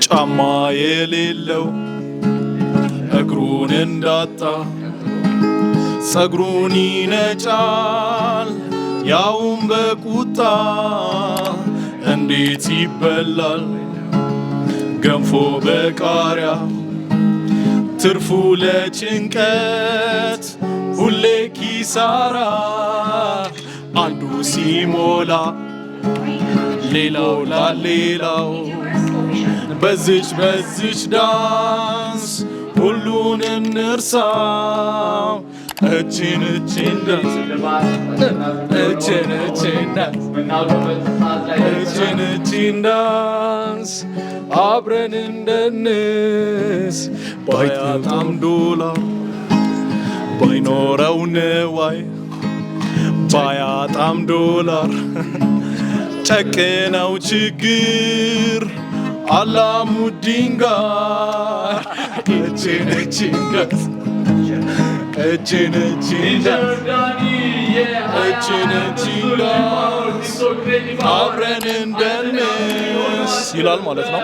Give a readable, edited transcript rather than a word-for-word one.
ጫማ የሌለው እግሩን እንዳጣ ጸጉሩን ይነጫል ያውም በቁጣ እንዴት ይበላል ገንፎ በቃሪያ ትርፉ ለጭንቀት ሁሌ ኪሳራ አንዱ ሲሞላ ሌላው ላሌላው በዚች ዳንስ ሁሉን እንርሳው እችን ዳንስ አብረን እንደንስ ባያጣም ዶላር ባይኖረው ንዋይ ባያጣም ዶላር ጨቅነው ችግር አላሙዲን ጋር እችን ዳንስ አብረን እንደንስ ይላል ማለት ነው።